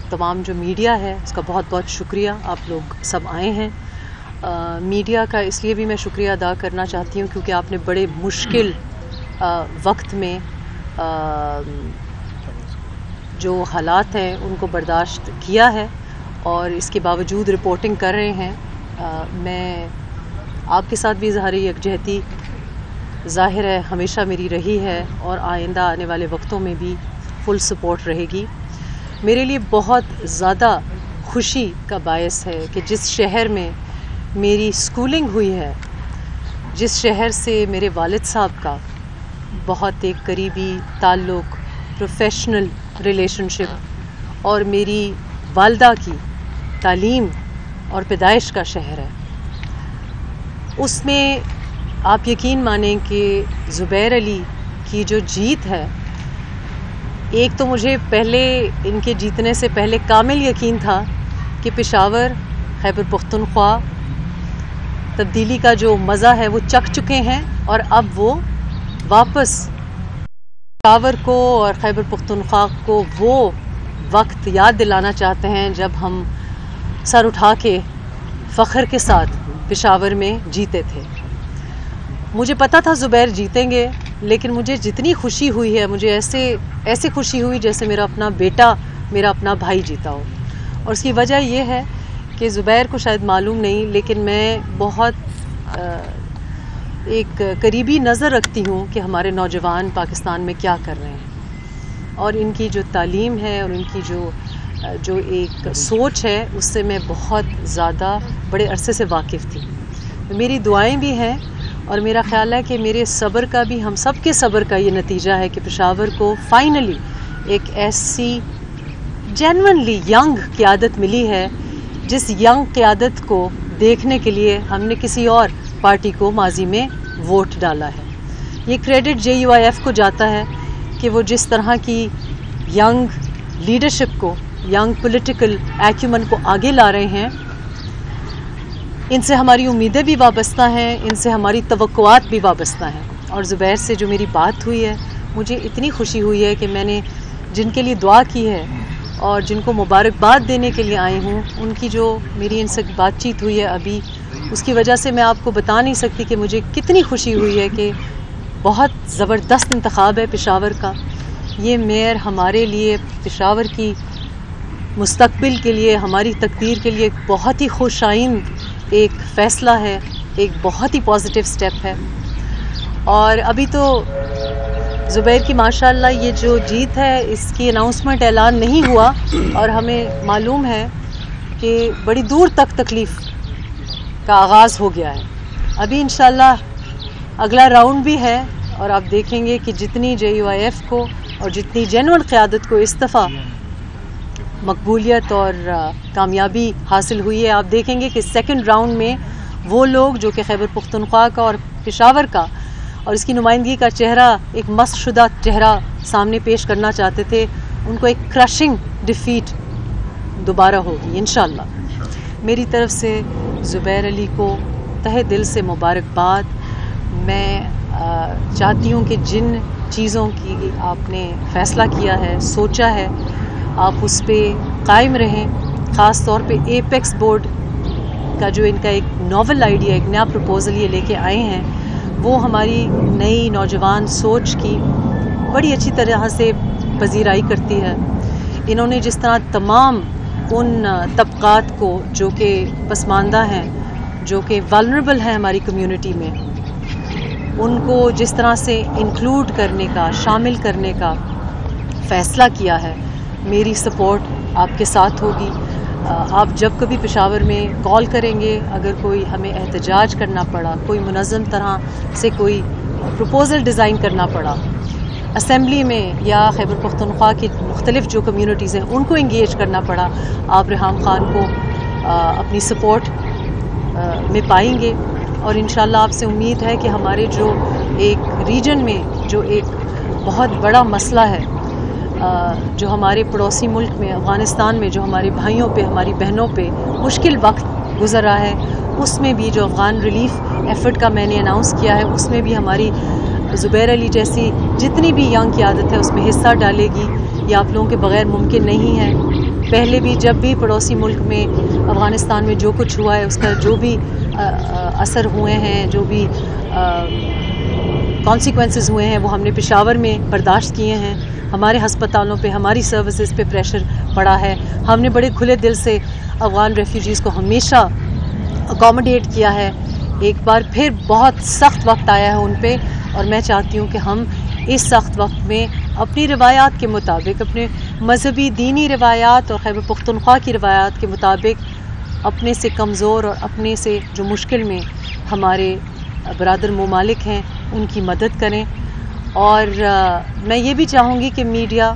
تمام جو میڈیا ہے اس کا بہت بہت شکریہ، آپ لوگ سب آئے ہیں۔ میڈیا کا اس لیے بھی میں شکریہ ادا کرنا چاہتی ہوں کیونکہ آپ نے بڑے مشکل وقت میں جو حالات ہیں ان کو برداشت کیا ہے اور اس کے باوجود رپورٹنگ کر رہے ہیں۔ میں آپ کے ساتھ بھی اظہار یکجہتی ظاہر ہے ہمیشہ میری رہی ہے اور آئندہ آنے والے وقتوں میں بھی فل سپورٹ رہے گی۔ میرے لیے بہت زیادہ خوشی کا باعث ہے کہ جس شہر میں میری سکولنگ ہوئی ہے، جس شہر سے میرے والد صاحب کا بہت ایک قریبی تعلق، پروفیشنل ریلیشن شپ اور میری والدہ کی تعلیم اور پیدائش کا شہر ہے، اس میں آپ یقین مانیں کہ زبیر علی کی جو جیت ہے، ایک تو مجھے پہلے ان کے جیتنے سے پہلے کامل یقین تھا کہ پشاور، خیبر پختونخوا تبدیلی کا جو مزہ ہے وہ چکھ چکے ہیں اور اب وہ واپس پشاور کو اور خیبر پختونخوا کو وہ وقت یاد دلانا چاہتے ہیں جب ہم سر اٹھا کے فخر کے ساتھ پشاور میں جیتے تھے۔ مجھے پتا تھا زبیر جیتیں گے، لیکن مجھے جتنی خوشی ہوئی ہے، مجھے ایسے خوشی ہوئی جیسے میرا اپنا بیٹا، میرا اپنا بھائی جیتا ہو۔ اور اس کی وجہ یہ ہے کہ زبیر کو شاید معلوم نہیں، لیکن میں بہت ایک قریبی نظر رکھتی ہوں کہ ہمارے نوجوان پاکستان میں کیا کر رہے ہیں، اور ان کی جو تعلیم ہے اور ان کی جو ایک سوچ ہے اس سے میں بہت زیادہ بڑے عرصے سے واقف تھی۔ میری دعائیں بھی ہیں اور میرا خیال ہے کہ میرے صبر کا بھی، ہم سب کے صبر کا یہ نتیجہ ہے کہ پشاور کو فائنلی ایک ایسی جینونلی ینگ قیادت ملی ہے جس ینگ قیادت کو دیکھنے کے لیے ہم نے کسی اور پارٹی کو ماضی میں ووٹ ڈالا ہے۔ یہ کریڈٹ JUIF کو جاتا ہے کہ وہ جس طرح کی ینگ لیڈرشپ کو، ینگ پولیٹیکل ایکیومن کو آگے لا رہے ہیں۔ ان سے ہماری امیدیں بھی وابستہ ہیں، ان سے ہماری توقعات بھی وابستہ ہیں۔ اور زبیر سے جو میری بات ہوئی ہے، مجھے اتنی خوشی ہوئی ہے کہ میں نے جن کے لیے دعا کی ہے اور جن کو مبارکباد دینے کے لیے آئی ہوں، ان کی جو میری ان سے بات چیت ہوئی ہے ابھی، اس کی وجہ سے میں آپ کو بتا نہیں سکتی کہ مجھے کتنی خوشی ہوئی ہے کہ بہت زبردست انتخاب ہے پشاور کا۔ یہ میئر ہمارے لیے، پشاور کی مستقبل کے لیے، ہماری تقدیر کے لیے ایک بہت ہی خوش آئند ایک فیصلہ ہے، ایک بہت ہی پازیٹیو سٹیپ ہے۔ اور ابھی تو زبیر کی ماشاءاللہ یہ جو جیت ہے اس کی اناؤنسمنٹ اعلان نہیں ہوا، اور ہمیں معلوم ہے کہ بڑی دور تک تکلیف کا آغاز ہو گیا ہے۔ ابھی انشاءاللہ اگلا راؤنڈ بھی ہے، اور آپ دیکھیں گے کہ جتنی JUIF کو اور جتنی جینون قیادت کو اس دفعہ مقبولیت اور کامیابی حاصل ہوئی ہے، آپ دیکھیں گے کہ سیکنڈ راؤنڈ میں وہ لوگ جو کہ خیبر پختونخوا کا اور پشاور کا اور اس کی نمائندگی کا چہرہ، ایک مسخ شدہ چہرہ سامنے پیش کرنا چاہتے تھے، ان کو ایک کرشنگ ڈیفیٹ دوبارہ ہوگی انشاءاللہ۔ میری طرف سے زبیر علی کو تہہ دل سے مبارکباد۔ میں چاہتی ہوں کہ جن چیزوں کی آپ نے فیصلہ کیا ہے، سوچا ہے، آپ اس پہ قائم رہیں۔ خاص طور پہ ایپیکس بورڈ کا جو ان کا ایک ناول آئیڈیا، ایک نیا پروپوزل یہ لے کے آئے ہیں، وہ ہماری نئی نوجوان سوچ کی بڑی اچھی طرح سے پذیرائی کرتی ہے۔ انہوں نے جس طرح تمام ان طبقات کو جو کہ پسماندہ ہیں، جو کہ والنریبل ہیں ہماری کمیونٹی میں، ان کو جس طرح سے انکلوڈ کرنے کا، شامل کرنے کا فیصلہ کیا ہے، میری سپورٹ آپ کے ساتھ ہوگی۔ آپ جب کبھی پشاور میں کال کریں گے، اگر کوئی ہمیں احتجاج کرنا پڑا، کوئی منظم طرح سے کوئی پروپوزل ڈیزائن کرنا پڑا اسمبلی میں، یا خیبر پختونخوا کی مختلف جو کمیونٹیز ہیں ان کو انگیج کرنا پڑا، آپ ریحام خان کو اپنی سپورٹ میں پائیں گے۔ اور انشاءاللہ آپ سے امید ہے کہ ہمارے جو ایک ریجن میں جو ایک بہت بڑا مسئلہ ہے، جو ہمارے پڑوسی ملک میں، افغانستان میں جو ہمارے بھائیوں پہ، ہماری بہنوں پہ مشکل وقت گزر رہا ہے، اس میں بھی جو افغان ریلیف ایفرٹ کا میں نے اناؤنس کیا ہے، اس میں بھی ہماری زبیر علی جیسی جتنی بھی ینگ قیادت ہے اس میں حصہ ڈالے گی۔ یہ آپ لوگوں کے بغیر ممکن نہیں ہے. پہلے بھی جب بھی پڑوسی ملک میں افغانستان میں جو کچھ ہوا ہے اس کا جو بھی اثر ہوئے ہیں, جو بھی کانسیکوینسز ہوئے ہیں وہ ہم نے پشاور میں برداشت کیے ہیں. ہمارے ہسپتالوں پہ, ہماری سروسز پہ پریشر پڑا ہے. ہم نے بڑے کھلے دل سے افغان ریفیوجیز کو ہمیشہ اکوموڈیٹ کیا ہے. ایک بار پھر بہت سخت وقت آیا ہے ان پہ, اور میں چاہتی ہوں کہ ہم اس سخت وقت میں اپنی روایات کے مطابق, اپنے مذہبی دینی روایات اور خیبر پختونخوا کی روایات کے مطابق اپنے سے کمزور اور اپنے سے جو مشکل میں ہمارے برادر ممالک ہیں ان کی مدد کریں. اور میں یہ بھی چاہوں گی کہ میڈیا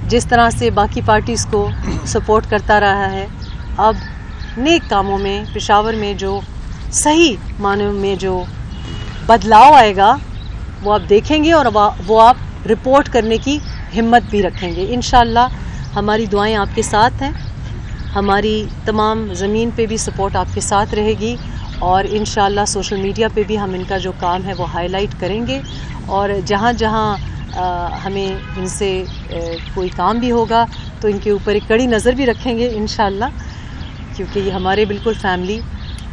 جس طرح سے باقی پارٹیز کو سپورٹ کرتا رہا ہے, اب نیک کاموں میں پشاور میں جو صحیح معنوں میں جو بدلاؤ آئے گا وہ آپ دیکھیں گے, اور وہ آپ رپورٹ کرنے کی ہمت بھی رکھیں گے. انشاءاللہ ہماری دعائیں آپ کے ساتھ ہیں, ہماری تمام زمین پہ بھی سپورٹ آپ کے ساتھ رہے گی, اور انشاءاللہ سوشل میڈیا پہ بھی ہم ان کا جو کام ہے وہ ہائی لائٹ کریں گے, اور جہاں جہاں ہمیں ان سے کوئی کام بھی ہوگا تو ان کے اوپر ایک کڑی نظر بھی رکھیں گے انشاءاللہ, کیونکہ یہ ہمارے بالکل فیملی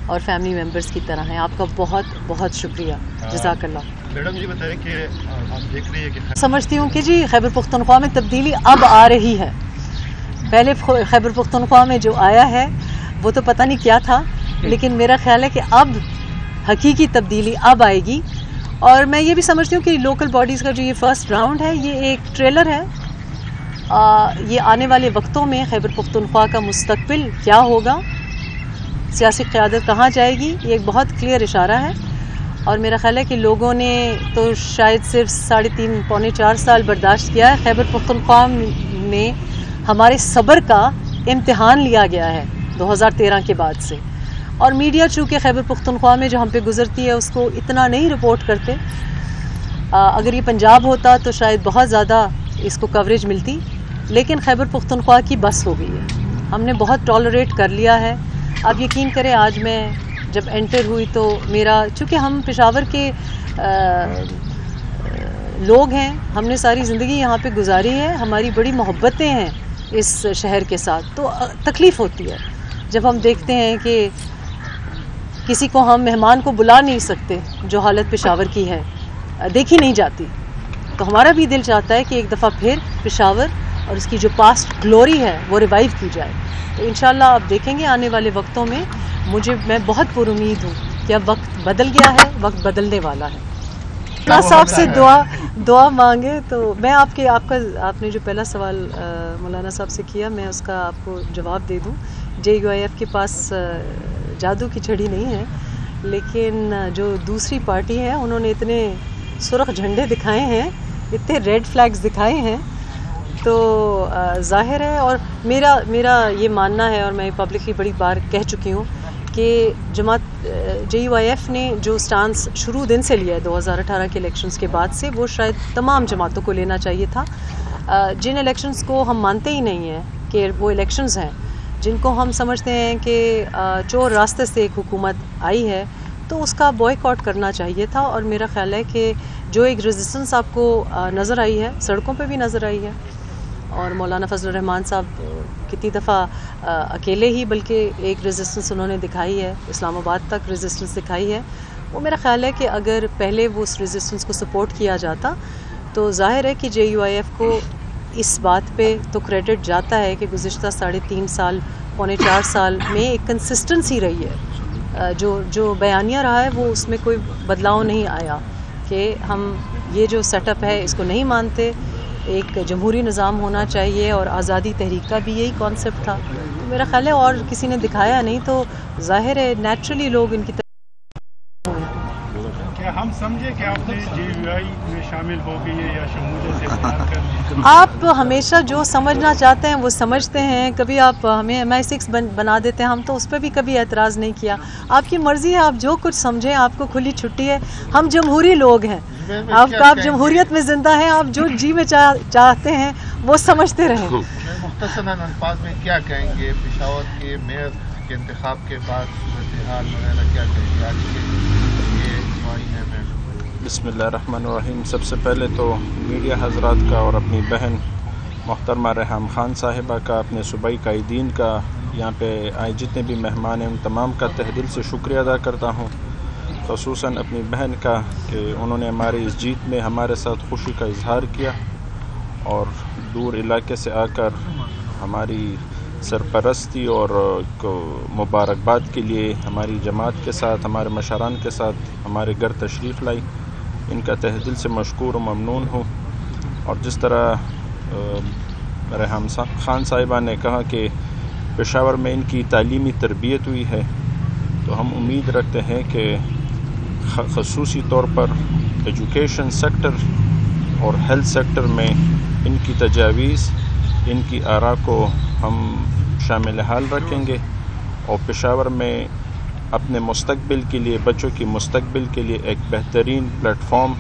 اور فیملی ممبرز کی طرح ہیں. آپ کا بہت بہت شکریہ, جزاک اللہ. میڈم جی بتائیں کہ آپ دیکھ رہی ہے کہ سمجھتی ہوں کہ جی خیبر پختونخوا میں تبدیلی اب آ رہی ہے. پہلے خیبر پختونخوا میں جو آیا ہے وہ تو پتہ نہیں کیا تھا, لیکن میرا خیال ہے کہ اب حقیقی تبدیلی اب آئے گی. اور میں یہ بھی سمجھتی ہوں کہ لوکل باڈیز کا جو یہ فرسٹ راؤنڈ ہے یہ ایک ٹریلر ہے. یہ آنے والے وقتوں میں خیبر پختونخوا کا مستقبل کیا ہوگا, سیاسی قیادت کہاں جائے گی, یہ ایک بہت کلیئر اشارہ ہے. اور میرا خیال ہے کہ لوگوں نے تو شاید صرف 3.5 پونے 4 سال برداشت کیا ہے. خیبر پختونخوا میں ہمارے صبر کا امتحان لیا گیا ہے 2013 کے بعد سے, اور میڈیا چونکہ خیبر پختونخوا میں جو ہم پہ گزرتی ہے اس کو اتنا نہیں رپورٹ کرتے. اگر یہ پنجاب ہوتا تو شاید بہت زیادہ اس کو کوریج ملتی, لیکن خیبر پختونخوا کی بس ہو گئی ہے. ہم نے بہت ٹالریٹ کر لیا ہے. آپ یقین کریں آج میں جب انٹر ہوئی تو میرا, چونکہ ہم پشاور کے لوگ ہیں, ہم نے ساری زندگی یہاں پہ گزاری ہے, ہماری بڑی محبتیں ہیں اس شہر کے ساتھ, تو تکلیف ہوتی ہے جب ہم دیکھتے ہیں کہ کسی کو ہم مہمان کو بلا نہیں سکتے. جو حالت پشاور کی ہے دیکھی نہیں جاتی, تو ہمارا بھی دل چاہتا ہے کہ ایک دفعہ پھر پشاور اور اس کی جو پاسٹ گلوری ہے وہ ریوائیو کی جائے. تو انشاءاللہ آپ دیکھیں گے آنے والے وقتوں میں, میں بہت پر امید ہوں کہ اب وقت بدل گیا ہے, وقت بدلنے والا ہے. اللہ صاحب سے دعا مانگے تو میں آپ نے جو پہلا سوال مولانا صاحب سے کیا, میں اس کا آپ کو جواب دے دوں. JUIF کے پاس جادو کی چھڑی نہیں ہے, لیکن جو دوسری پارٹی ہے انہوں نے اتنے سرخ جھنڈے دکھائے ہیں, اتنے ریڈ فلیگز دکھائے ہیں, تو ظاہر ہے. اور میرا یہ ماننا ہے, اور میں پبلکلی بڑی بار کہہ چکی ہوں, کہ جماعت JUIF نے جو سٹانس شروع دن سے لیا ہے 2018 کے الیکشنز کے بعد سے, وہ شاید تمام جماعتوں کو لینا چاہیے تھا. جن الیکشنز کو ہم مانتے ہی نہیں ہیں کہ وہ الیکشنز ہیں, جن کو ہم سمجھتے ہیں کہ چور راستے سے ایک حکومت آئی ہے, تو اس کا بوائیکاٹ کرنا چاہیے تھا. اور میرا خیال ہے کہ جو ایک ریزسٹنس آپ کو نظر آئی ہے, سڑکوں پہ بھی نظر آئی ہے, اور مولانا فضل الرحمان صاحب کتنی دفعہ اکیلے ہی بلکہ ایک ریزسٹنس انہوں نے دکھائی ہے, اسلام آباد تک ریزسٹنس دکھائی ہے. وہ میرا خیال ہے کہ اگر پہلے وہ اس ریزسٹنس کو سپورٹ کیا جاتا تو ظاہر ہے کہ JUIF کو اس بات پہ تو کریڈٹ جاتا ہے کہ گزشتہ 3.5 سال پونے 4 سال میں ایک کنسسٹنسی رہی ہے. جو بیانیہ رہا ہے وہ اس میں کوئی بدلاؤ نہیں آیا کہ ہم یہ جو سیٹ اپ ہے اس کو نہیں مانتے. ایک جمہوری نظام ہونا چاہیے, اور آزادی تحریک کا بھی یہی کانسیپٹ تھا. تو میرا خیال ہے اور کسی نے دکھایا نہیں, تو ظاہر ہے نیچرلی لوگ ان کی طرف. کیا ہم سمجھے کہ آپ نے JUI میں شامل ہو گئی ہے یا شمولیت سے انکار کر دیا؟ آپ ہمیشہ جو سمجھنا چاہتے ہیں وہ سمجھتے ہیں. کبھی آپ ہمیں MI6 بنا دیتے ہیں, ہم تو اس پہ بھی کبھی اعتراض نہیں کیا. آپ کی مرضی ہے, آپ جو کچھ سمجھیں, آپ کو کھلی چھٹی ہے. ہم جمہوری لوگ ہیں, آپ جمہوریت میں زندہ ہیں, آپ جو جی میں چاہتے ہیں وہ سمجھتے رہیں. مختصراً الفاظ میں کیا کہیں گے پشاور کے میئر کے انتخاب کے بعد صورتحال وغیرہ کیا کہیں گے آج کے یہ معائنے میں؟ بسم اللہ الرحمن الرحیم. سب سے پہلے تو میڈیا حضرات کا اور اپنی بہن محترمہ ریحام خان صاحبہ کا، اپنے صوبائی قائدین کا، یہاں پہ آئے جتنے بھی مہمان ہیں ان تمام کا تہ دل سے شکریہ ادا کرتا ہوں، خصوصاً اپنی بہن کا کہ انہوں نے ہماری اس جیت میں ہمارے ساتھ خوشی کا اظہار کیا اور دور علاقے سے آ کر ہماری سرپرستی اور مبارکباد کے لیے ہماری جماعت کے ساتھ، ہمارے مشران کے ساتھ ہمارے گھر تشریف لائی۔ ان کا تہ دل سے مشکور و ممنون ہوں۔ اور جس طرح ریحام خان صاحبہ نے کہا کہ پشاور میں ان کی تعلیمی تربیت ہوئی ہے، تو ہم امید رکھتے ہیں کہ خصوصی طور پر ایجوکیشن سیکٹر اور ہیلتھ سیکٹر میں ان کی تجاویز، ان کی آراء کو ہم شامل حال رکھیں گے اور پشاور میں اپنے مستقبل کے لیے، بچوں کی مستقبل کے لیے ایک بہترین پلیٹ فارم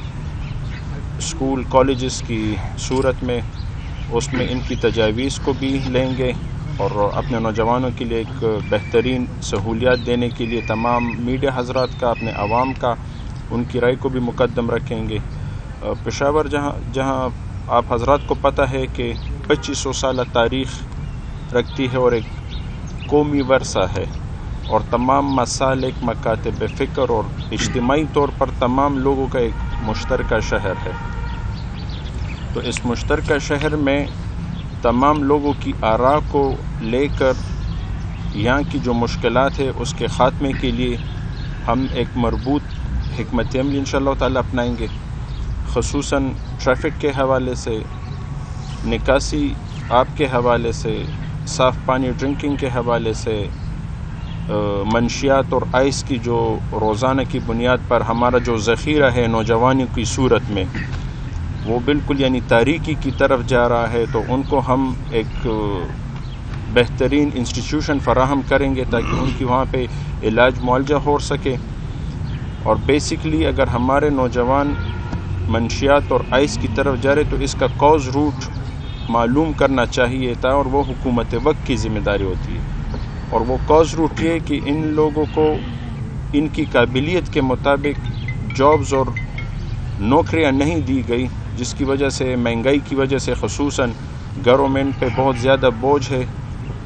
اسکول کالجز کی صورت میں اس میں ان کی تجاویز کو بھی لیں گے اور اپنے نوجوانوں کے لیے ایک بہترین سہولیات دینے کے لیے تمام میڈیا حضرات کا، اپنے عوام کا، ان کی رائے کو بھی مقدم رکھیں گے۔ پشاور جہاں آپ حضرات کو پتہ ہے کہ 2500 سالہ تاریخ رکھتی ہے اور ایک قومی ورثہ ہے اور تمام مسالک، مکاتب فکر اور اجتماعی طور پر تمام لوگوں کا ایک مشترکہ شہر ہے۔ تو اس مشترکہ شہر میں تمام لوگوں کی آراء کو لے کر یہاں کی جو مشکلات ہے اس کے خاتمے کے لیے ہم ایک مربوط حکمت عملی انشاءاللہ تعالی اپنائیں گے، خصوصاً ٹریفک کے حوالے سے، نکاسی آب کے حوالے سے، صاف پانی ڈرنکنگ کے حوالے سے، منشیات اور آئس کی جو روزانہ کی بنیاد پر ہمارا جو ذخیرہ ہے نوجوانی کی صورت میں وہ بالکل یعنی تاریکی کی طرف جا رہا ہے، تو ان کو ہم ایک بہترین انسٹیٹیوشن فراہم کریں گے تاکہ ان کی وہاں پہ علاج معالجہ ہو سکے۔ اور بیسکلی اگر ہمارے نوجوان منشیات اور آئس کی طرف جا رہے تو اس کا کاز روٹ معلوم کرنا چاہیے تھا اور وہ حکومت وقت کی ذمہ داری ہوتی ہے، اور وہ کاز روٹ یہ کہ ان لوگوں کو ان کی قابلیت کے مطابق جابز اور نوکریاں نہیں دی گئی، جس کی وجہ سے مہنگائی کی وجہ سے خصوصاً گورنمنٹ پہ بہت زیادہ بوجھ ہے،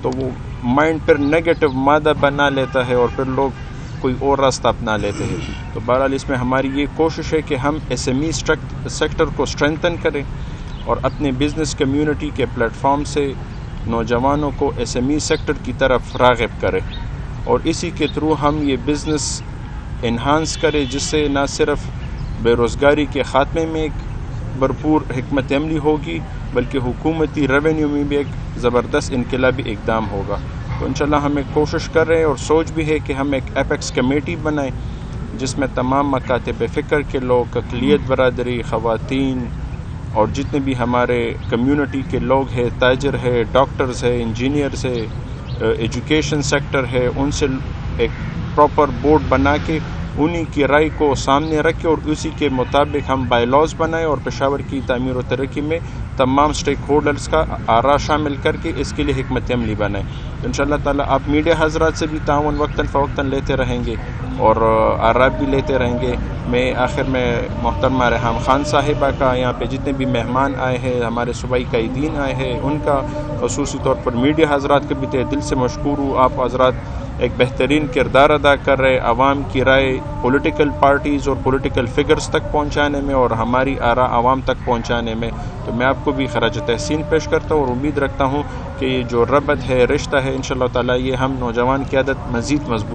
تو وہ مائنڈ پر نیگیٹو مادہ بنا لیتا ہے اور پھر لوگ کوئی اور راستہ اپنا لیتے ہیں۔ تو بہرحال اس میں ہماری یہ کوشش ہے کہ ہم ایس ایم ای سیکٹر کو اسٹرینتھن کریں اور اپنے بزنس کمیونٹی کے پلیٹ فارم سے نوجوانوں کو ایس ایم ای سیکٹر کی طرف راغب کریں اور اسی کے تھرو ہم یہ بزنس انہانس کریں، جس سے نہ صرف بے روزگاری کے خاتمے میں ایک بھرپور حکمت عملی ہوگی بلکہ حکومتی ریونیو میں بھی ایک زبردست انقلابی اقدام ہوگا۔ تو انشاءاللہ ہم ایک کوشش کر رہے ہیں اور سوچ بھی ہے کہ ہم ایک ایپیکس کمیٹی بنائیں جس میں تمام مکاتب فکر کے لوگ، اقلیت برادری، خواتین اور جتنے بھی ہمارے کمیونٹی کے لوگ ہیں، تاجر ہے، ڈاکٹرز ہے، انجینئرز ہے، ایجوکیشن سیکٹر ہے، ان سے ایک پراپر بورڈ بنا کے انہی کی رائے کو سامنے رکھے اور اسی کے مطابق ہم بائی لاز بنائیں اور پشاور کی تعمیر و ترقی میں تمام سٹیک ہولڈرز کا آراء شامل کر کے اس کے لیے حکمت عملی بنائیں۔ انشاءاللہ تعالیٰ آپ میڈیا حضرات سے بھی تعاون وقتاً فوقتاً لیتے رہیں گے اور آراء بھی لیتے رہیں گے۔ میں آخر میں محترمہ ریحام خان صاحبہ کا، یہاں پہ جتنے بھی مہمان آئے ہیں، ہمارے صوبائی قائدین آئے ہیں، ان کا خصوصی طور پر میڈیا حضرات کے بھی تہ دل سے مشکور ہوں۔ آپ حضرات ایک بہترین کردار ادا کر رہے عوام کی رائے پولیٹیکل پارٹیز اور پولیٹیکل فگرز تک پہنچانے میں اور ہماری آراء عوام تک پہنچانے میں۔ تو میں آپ کو بھی خراج تحسین پیش کرتا ہوں اور امید رکھتا ہوں کہ یہ جو ربط ہے، رشتہ ہے، انشاءاللہ تعالیٰ یہ ہم نوجوان قیادت مزید مضبوط